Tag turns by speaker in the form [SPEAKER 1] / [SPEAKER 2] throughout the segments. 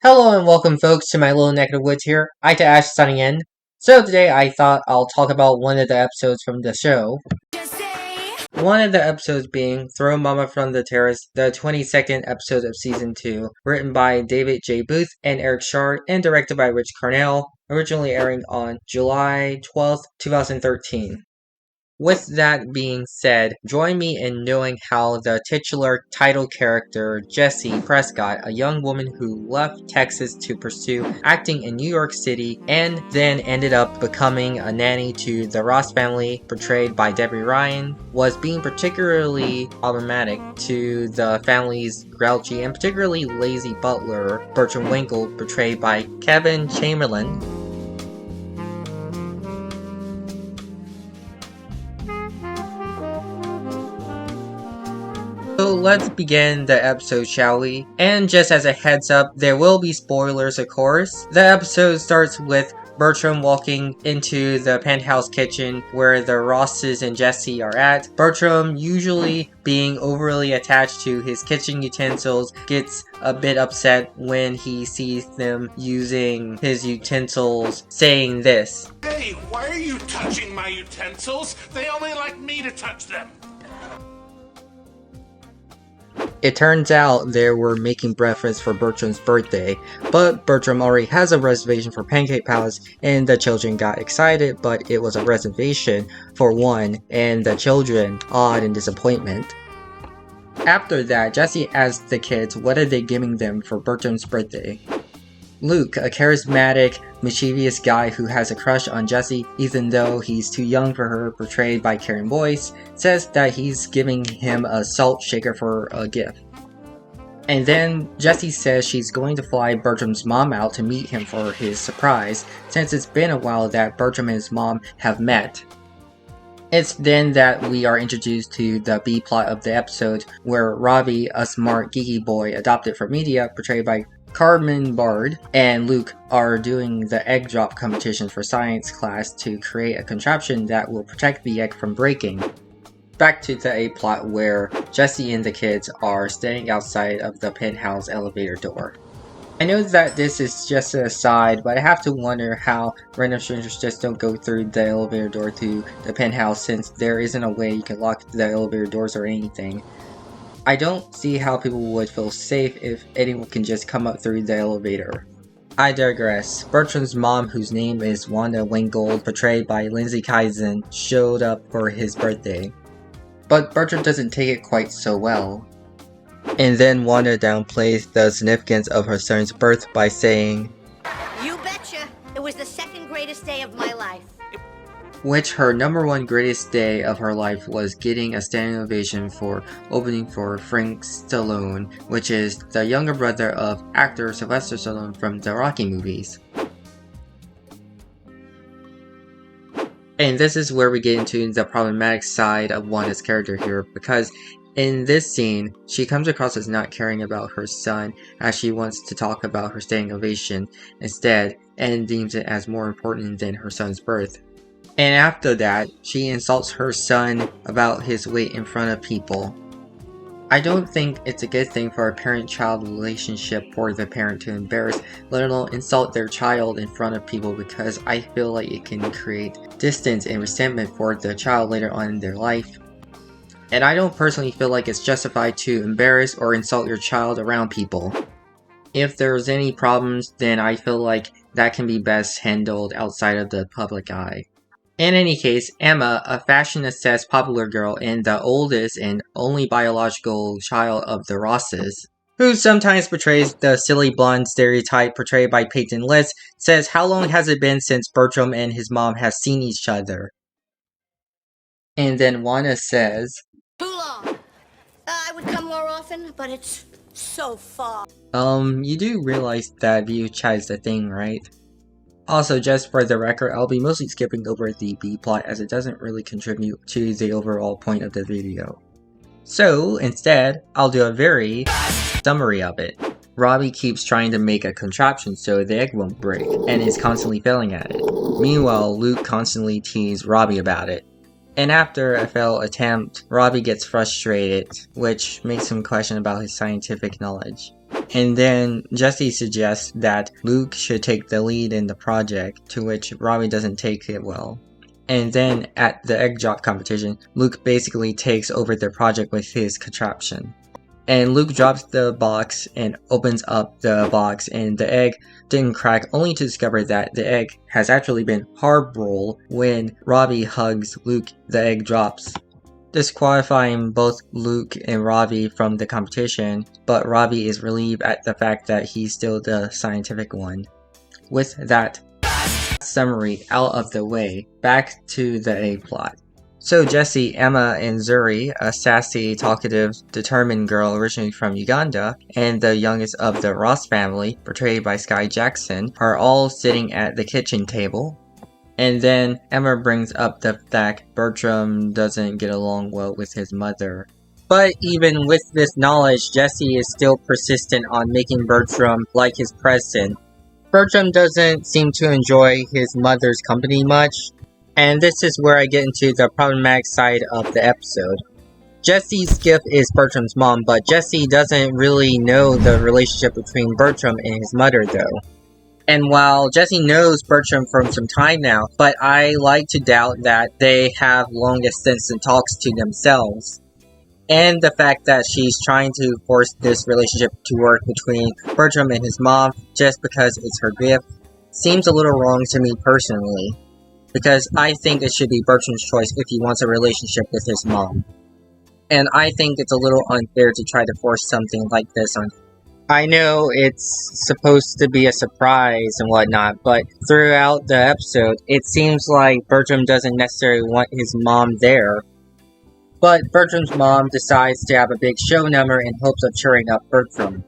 [SPEAKER 1] Hello and welcome folks to my little neck of the woods here. Ita Ash signing in. So today I thought I'll talk about one of the episodes from the show. One of the episodes being Throw Mama from the Terrace, the 22nd episode of Season 2, written by David J. Booth and Eric Shard and directed by Rich Cornell, originally airing on July 12th, 2013. With that being said, join me in knowing how the titular title character, Jessie Prescott, a young woman who left Texas to pursue acting in New York City and then ended up becoming a nanny to the Ross family, portrayed by Debbie Ryan, was being particularly problematic to the family's grouchy and particularly lazy butler, Bertram Winkle, portrayed by Kevin Chamberlain. So let's begin the episode, shall we? And just as a heads up, there will be spoilers, of course. The episode starts with Bertram walking into the penthouse kitchen where the Rosses and Jessie are at. Bertram, usually being overly attached to his kitchen utensils, gets a bit upset when he sees them using his utensils, saying this.
[SPEAKER 2] Hey, why are you touching my utensils? They only like me to touch them.
[SPEAKER 1] It turns out they were making breakfast for Bertram's birthday, but Bertram already has a reservation for Pancake Palace, and the children got excited, but it was a reservation for one, and the children awed in disappointment. After that, Jessie asks the kids what are they giving them for Bertram's birthday. Luke, a charismatic, mischievous guy who has a crush on Jessie even though he's too young for her, portrayed by Karen Boyce, says that he's giving him a salt shaker for a gift. And then Jessie says she's going to fly Bertram's mom out to meet him for his surprise, since it's been a while that Bertram and his mom have met. It's then that we are introduced to the B-plot of the episode, where Robbie, a smart geeky boy adopted from media, portrayed by Carmen Bard, and Luke are doing the egg drop competition for science class to create a contraption that will protect the egg from breaking. Back to the A-plot where Jessie and the kids are standing outside of the penthouse elevator door. I know that this is just an aside, but I have to wonder how random strangers just don't go through the elevator door to the penthouse, since there isn't a way you can lock the elevator doors or anything. I don't see how people would feel safe if anyone can just come up through the elevator. I digress. Bertram's mom, whose name is Wanda Wingold, portrayed by Lindsay Kaizen, showed up for his birthday. But Bertram doesn't take it quite so well. And then Wanda downplays the significance of her son's birth by saying,
[SPEAKER 3] "You betcha, it was the second greatest day of my life."
[SPEAKER 1] Which her number one greatest day of her life was getting a standing ovation for opening for Frank Stallone, which is the younger brother of actor Sylvester Stallone from the Rocky movies. And this is where we get into the problematic side of Wanda's character here, because in this scene, she comes across as not caring about her son, as she wants to talk about her standing ovation instead, and deems it as more important than her son's birth. And after that, she insults her son about his weight in front of people. I don't think it's a good thing for a parent-child relationship for the parent to embarrass, let alone insult their child in front of people, because I feel like it can create distance and resentment for the child later on in their life. And I don't personally feel like it's justified to embarrass or insult your child around people. If there's any problems, then I feel like that can be best handled outside of the public eye. In any case, Emma, a fashion-obsessed popular girl and the oldest and only biological child of the Rosses, who sometimes portrays the silly blonde stereotype portrayed by Peyton List, says how long has it been since Bertram and his mom have seen each other? And then Wanda says,
[SPEAKER 3] Too long. I would come more often, but it's so far.
[SPEAKER 1] You do realize that view chat is a thing, right? Also, just for the record, I'll be mostly skipping over the B-plot as it doesn't really contribute to the overall point of the video. So, instead, I'll do a very summary of it. Robbie keeps trying to make a contraption so the egg won't break, and is constantly failing at it. Meanwhile, Luke constantly teases Robbie about it. And after a failed attempt, Robbie gets frustrated, which makes him question about his scientific knowledge. And then Jesse suggests that Luke should take the lead in the project, to which Robbie doesn't take it well. And then at the egg drop competition, Luke basically takes over the project with his contraption. And Luke drops the box and opens up the box, and the egg didn't crack, only to discover that the egg has actually been hard-boiled. When Robbie hugs Luke, the egg drops, disqualifying both Luke and Robbie from the competition, but Robbie is relieved at the fact that he's still the scientific one. With that summary out of the way, back to the A plot. So Jesse, Emma, and Zuri, a sassy, talkative, determined girl originally from Uganda, and the youngest of the Ross family, portrayed by Sky Jackson, are all sitting at the kitchen table. And then Emma brings up the fact Bertram doesn't get along well with his mother. But even with this knowledge, Jesse is still persistent on making Bertram like his present. Bertram doesn't seem to enjoy his mother's company much, and this is where I get into the problematic side of the episode. Jesse's gift is Bertram's mom, but Jesse doesn't really know the relationship between Bertram and his mother though. And while Jesse knows Bertram from some time now, but I like to doubt that they have long extensive talks to themselves. And the fact that she's trying to force this relationship to work between Bertram and his mom just because it's her gift seems a little wrong to me personally. Because I think it should be Bertram's choice if he wants a relationship with his mom. And I think it's a little unfair to try to force something like this on him. I know it's supposed to be a surprise and whatnot, but throughout the episode, it seems like Bertram doesn't necessarily want his mom there. But Bertram's mom decides to have a big show number in hopes of cheering up Bertram.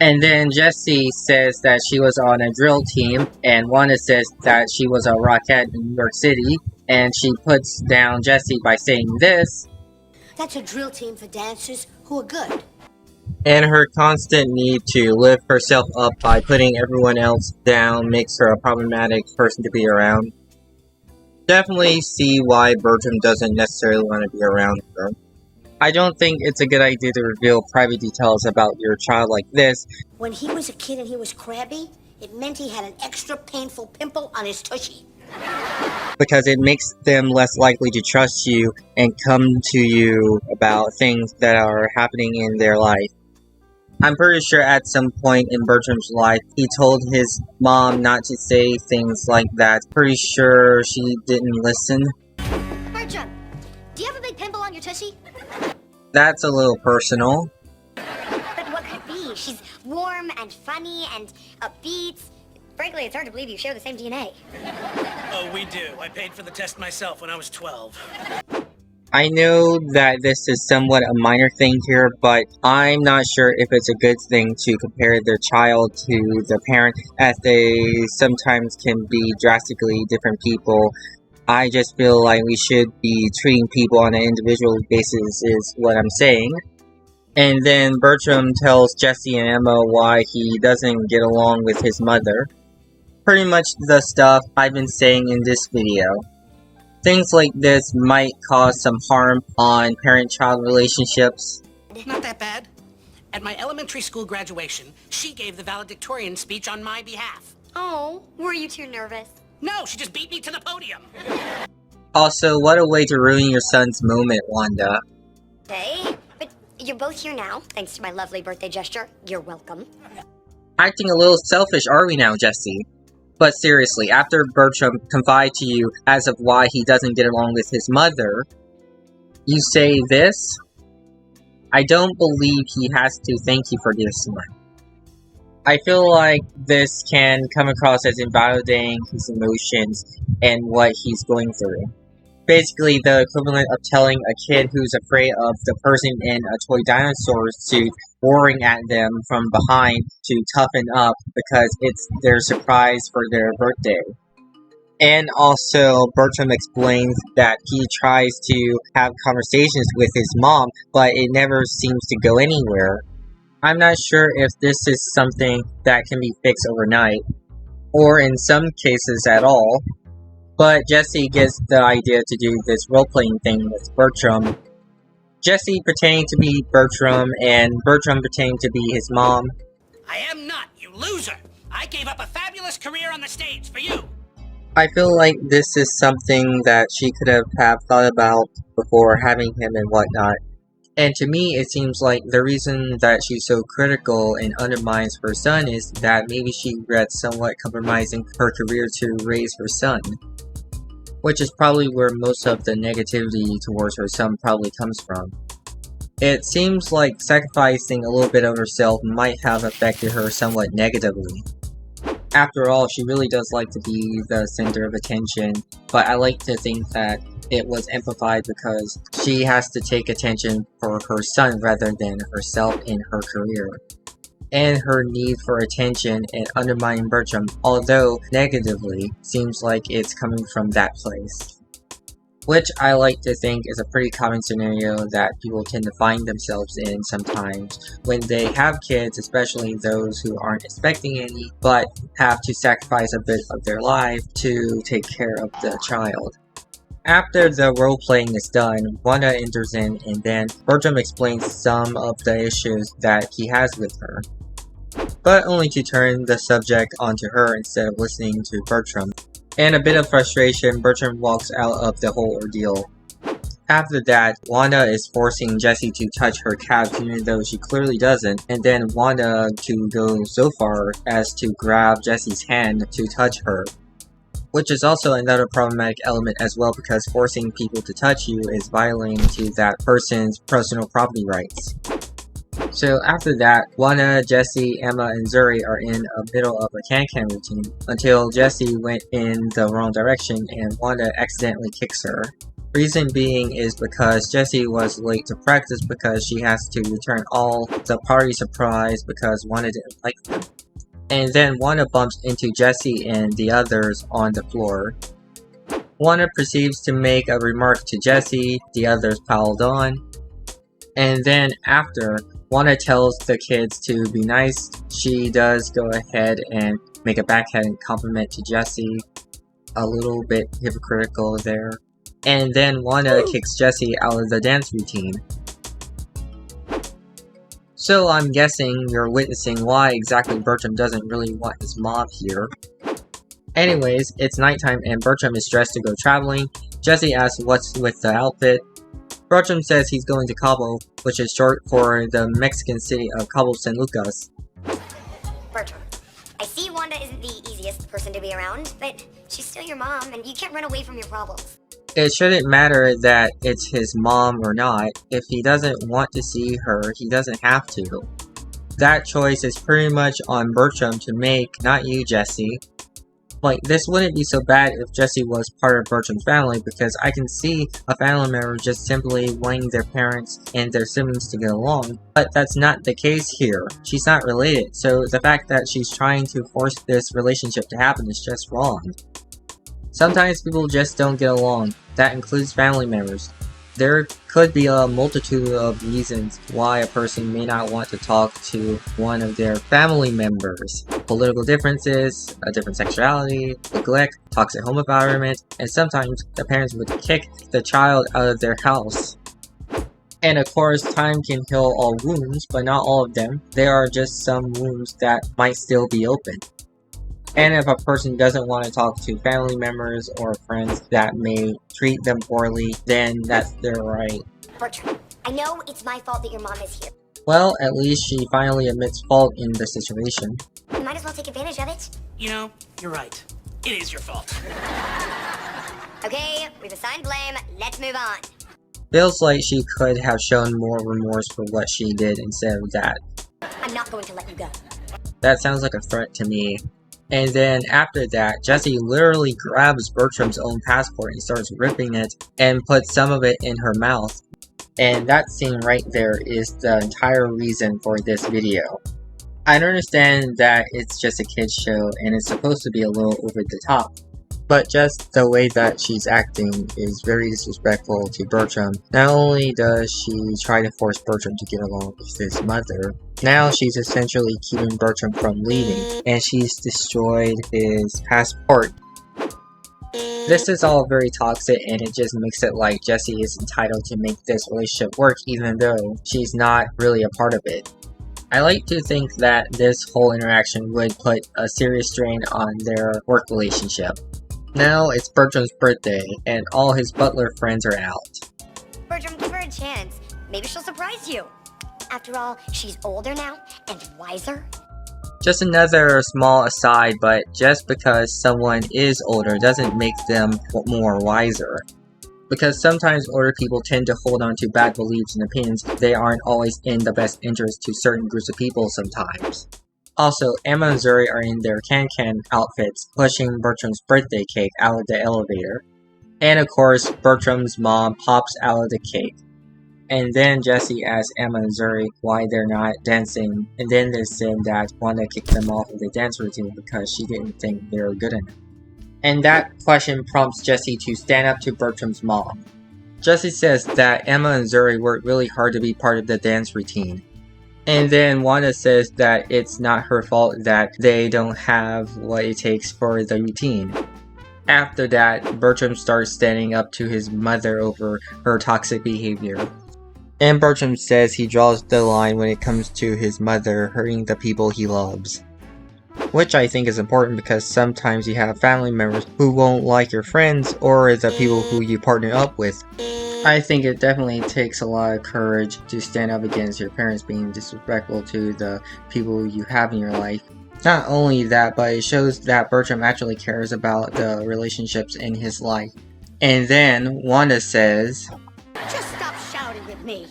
[SPEAKER 1] And then Jesse says that she was on a drill team, and Wanda says that she was a rockette in New York City, and she puts down Jesse by saying this.
[SPEAKER 3] That's a drill team for dancers who are good.
[SPEAKER 1] And her constant need to lift herself up by putting everyone else down makes her a problematic person to be around. Definitely see why Bertram doesn't necessarily want to be around her. I don't think it's a good idea to reveal private details about your child like this.
[SPEAKER 3] When he was a kid and he was crabby, it meant he had an extra painful pimple on his tushy.
[SPEAKER 1] Because it makes them less likely to trust you and come to you about things that are happening in their life. I'm pretty sure at some point in Bertram's life, he told his mom not to say things like that. Pretty sure she didn't listen.
[SPEAKER 3] Bertram, do you have a big pimple on your tushy?
[SPEAKER 1] That's a little personal.
[SPEAKER 3] But what could it be? She's warm and funny and upbeat. Frankly, it's hard to believe you share the same DNA.
[SPEAKER 4] Oh, we do. I paid for the test myself when I was 12.
[SPEAKER 1] I know that this is somewhat a minor thing here, but I'm not sure if it's a good thing to compare their child to the parent, as they sometimes can be drastically different people. I just feel like we should be treating people on an individual basis is what I'm saying. And then Bertram tells Jesse and Emma why he doesn't get along with his mother. Pretty much the stuff I've been saying in this video. Things like this might cause some harm on parent-child relationships.
[SPEAKER 4] Not that bad. At my elementary school graduation, she gave the valedictorian speech on my behalf.
[SPEAKER 3] Oh, were you too nervous?
[SPEAKER 4] No, she just beat me to the podium.
[SPEAKER 1] Also, what a way to ruin your son's moment, Wanda.
[SPEAKER 3] Hey, but you're both here now, thanks to my lovely birthday gesture. You're welcome.
[SPEAKER 1] Acting a little selfish, are we now, Jesse? But seriously, after Bertram confide to you as of why he doesn't get along with his mother, you say this? I don't believe he has to thank you for this one. I feel like this can come across as invalidating his emotions and what he's going through. Basically, the equivalent of telling a kid who's afraid of the person in a toy dinosaur suit roaring at them from behind to toughen up because it's their surprise for their birthday. And also, Bertram explains that he tries to have conversations with his mom, but it never seems to go anywhere. I'm not sure if this is something that can be fixed overnight, or in some cases at all. But Jesse gets the idea to do this role-playing thing with Bertram. Jesse pretending to be Bertram, and Bertram pretending to be his mom.
[SPEAKER 4] I am not, you loser. I gave up a fabulous career on the stage for you.
[SPEAKER 1] I feel like this is something that she could have thought about before having him and whatnot. And to me, it seems like the reason that she's so critical and undermines her son is that maybe she regrets somewhat compromising her career to raise her son. Which is probably where most of the negativity towards her son probably comes from. It seems like sacrificing a little bit of herself might have affected her somewhat negatively. After all, she really does like to be the center of attention, but I like to think that it was amplified because she has to take attention for her son rather than herself in her career. And her need for attention and undermining Bertram, although negatively, seems like it's coming from that place. Which I like to think is a pretty common scenario that people tend to find themselves in sometimes when they have kids, especially those who aren't expecting any, but have to sacrifice a bit of their life to take care of the child. After the role-playing is done, Wanda enters in and then Bertram explains some of the issues that he has with her. But only to turn the subject onto her instead of listening to Bertram. And a bit of frustration, Bertram walks out of the whole ordeal. After that, Wanda is forcing Jessie to touch her calves even though she clearly doesn't, and then Wanda to go so far as to grab Jessie's hand to touch her. Which is also another problematic element as well because forcing people to touch you is violating to that person's personal property rights. So after that, Wanda, Jessie, Emma, and Zuri are in the middle of a can-can routine until Jessie went in the wrong direction and Wanda accidentally kicks her. Reason being is because Jessie was late to practice because she has to return all the party supplies because Wanda didn't like them. And then Wanda bumps into Jessie and the others on the floor. Wanda proceeds to make a remark to Jessie, the others piled on. And then after Wanda tells the kids to be nice, she does go ahead and make a backhanded compliment to Jessie. A little bit hypocritical there. And then Wanda kicks Jessie out of the dance routine. So I'm guessing you're witnessing why exactly Bertram doesn't really want his mom here. Anyways, it's nighttime and Bertram is dressed to go traveling. Jessie asks what's with the outfit. Bertram says he's going to Cabo, which is short for the Mexican city of Cabo San Lucas.
[SPEAKER 3] Bertram, I see Wanda isn't the easiest person to be around, but she's still your mom, and you can't run away from your problems.
[SPEAKER 1] It shouldn't matter that it's his mom or not. If he doesn't want to see her, he doesn't have to. That choice is pretty much on Bertram to make, not you, Jessie. Like, this wouldn't be so bad if Jessie was part of Bertram's family, because I can see a family member just simply wanting their parents and their siblings to get along. But that's not the case here. She's not related, so the fact that she's trying to force this relationship to happen is just wrong. Sometimes people just don't get along. That includes family members. There could be a multitude of reasons why a person may not want to talk to one of their family members. Political differences, a different sexuality, neglect, toxic home environment, and sometimes the parents would kick the child out of their house. And of course, time can heal all wounds, but not all of them. There are just some wounds that might still be open. And if a person doesn't want to talk to family members or friends that may treat them poorly, then that's their right.
[SPEAKER 3] Bertram, I know it's my fault that your mom is here.
[SPEAKER 1] Well, at least she finally admits fault in the situation.
[SPEAKER 3] You might as well take advantage of it.
[SPEAKER 4] You know, you're right. It is your fault.
[SPEAKER 3] Okay, we've assigned blame. Let's move on.
[SPEAKER 1] Feels like she could have shown more remorse for what she did instead of that.
[SPEAKER 3] I'm not going to let you go.
[SPEAKER 1] That sounds like a threat to me. And then after that, Jessie literally grabs Bertram's own passport and starts ripping it and puts some of it in her mouth. And that scene right there is the entire reason for this video. I understand that it's just a kid's show and it's supposed to be a little over the top. But just the way that she's acting is very disrespectful to Bertram. Not only does she try to force Bertram to get along with his mother, now she's essentially keeping Bertram from leaving, and she's destroyed his passport. This is all very toxic, and it just makes it like Jessie is entitled to make this relationship work even though she's not really a part of it. I like to think that this whole interaction would put a serious strain on their work relationship. Now it's Bertram's birthday, and all his butler friends are out.
[SPEAKER 3] Bertram, give her a chance. Maybe she'll surprise you. After all, she's older now and wiser.
[SPEAKER 1] Just another small aside, but just because someone is older doesn't make them more wiser. Because sometimes older people tend to hold on to bad beliefs and opinions, they aren't always in the best interest to certain groups of people sometimes. Also, Emma and Zuri are in their can-can outfits, pushing Bertram's birthday cake out of the elevator. And of course, Bertram's mom pops out of the cake. And then Jessie asks Emma and Zuri why they're not dancing, and then they said that Wanda kicked them off of the dance routine because she didn't think they were good enough. And that question prompts Jessie to stand up to Bertram's mom. Jessie says that Emma and Zuri worked really hard to be part of the dance routine. And then Wanda says that it's not her fault that they don't have what it takes for the routine. After that, Bertram starts standing up to his mother over her toxic behavior. And Bertram says he draws the line when it comes to his mother hurting the people he loves. Which I think is important because sometimes you have family members who won't like your friends or the people who you partner up with. I think it definitely takes a lot of courage to stand up against your parents being disrespectful to the people you have in your life. Not only that, but it shows that Bertram actually cares about the relationships in his life. And then Wanda says,
[SPEAKER 5] Just stop shouting at me.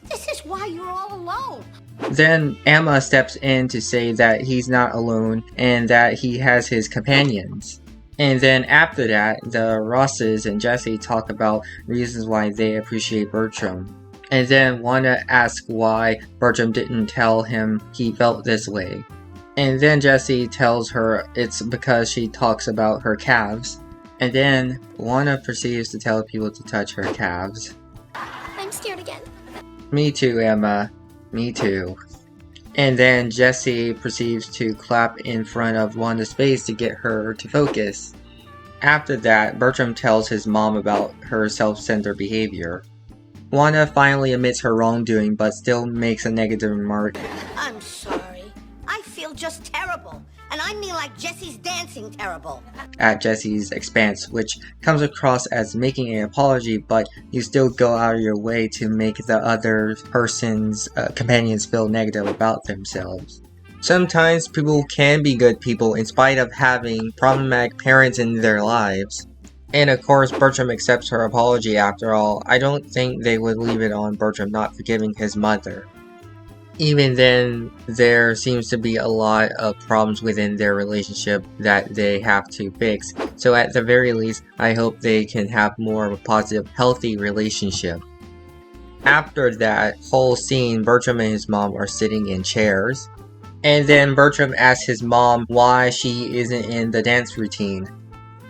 [SPEAKER 5] This is why you're all alone.
[SPEAKER 1] Then Emma steps in to say that he's not alone and that he has his companions. And then after that, the Rosses and Jessie talk about reasons why they appreciate Bertram. And then Wanda asks why Bertram didn't tell him he felt this way. And then Jessie tells her it's because she talks about her calves. And then Wanda proceeds to tell people to touch her calves.
[SPEAKER 3] I'm scared again.
[SPEAKER 1] Me too, Emma. Me too. And then Jessie proceeds to clap in front of Wanda's face to get her to focus. After that, Bertram tells his mom about her self-centered behavior. Wanda finally admits her wrongdoing but still makes a negative remark.
[SPEAKER 5] I'm sorry. I feel just terrible. And I mean like Jessie's dancing terrible.
[SPEAKER 1] At Jessie's expense, which comes across as making an apology, but you still go out of your way to make the other person's companions feel negative about themselves. Sometimes people can be good people in spite of having problematic parents in their lives. And of course, Bertram accepts her apology after all. I don't think they would leave it on Bertram not forgiving his mother. Even then, there seems to be a lot of problems within their relationship that they have to fix. So at the very least, I hope they can have more of a positive, healthy relationship. After that whole scene, Bertram and his mom are sitting in chairs. And then Bertram asks his mom why she isn't in the dance routine.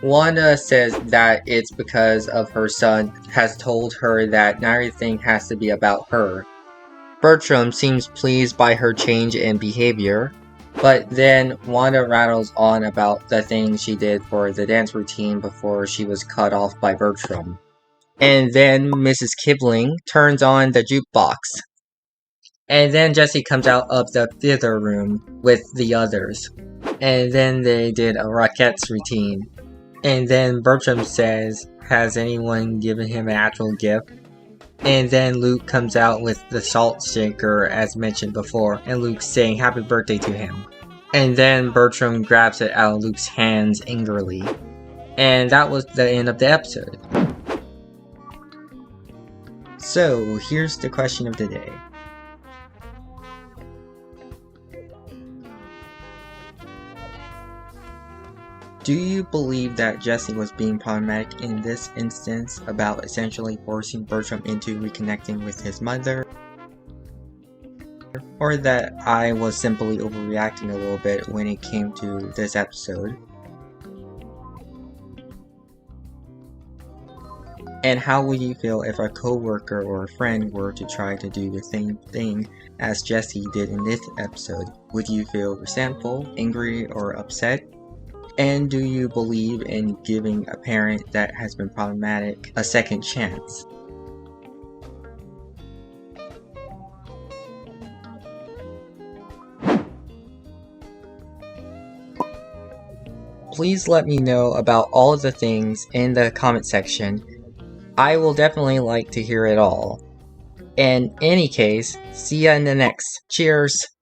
[SPEAKER 1] Wanda says that it's because of her son has told her that not everything has to be about her. Bertram seems pleased by her change in behavior, but then Wanda rattles on about the things she did for the dance routine before she was cut off by Bertram. And then Mrs. Kipling turns on the jukebox. And then Jessie comes out of the theater room with the others. And then they did a Rockettes routine. And then Bertram says, has anyone given him an actual gift? And then Luke comes out with the salt shaker as mentioned before, and Luke's saying happy birthday to him. And then Bertram grabs it out of Luke's hands angrily. And that was the end of the episode. So, here's the question of the day. Do you believe that Jessie was being problematic in this instance about essentially forcing Bertram into reconnecting with his mother? Or that I was simply overreacting a little bit when it came to this episode? And how would you feel if a coworker or a friend were to try to do the same thing as Jessie did in this episode? Would you feel resentful, angry, or upset? And do you believe in giving a parent that has been problematic a second chance? please let me know about all of the things in the comment section. I will definitely like to hear it all. In any case, see ya in the next. Cheers!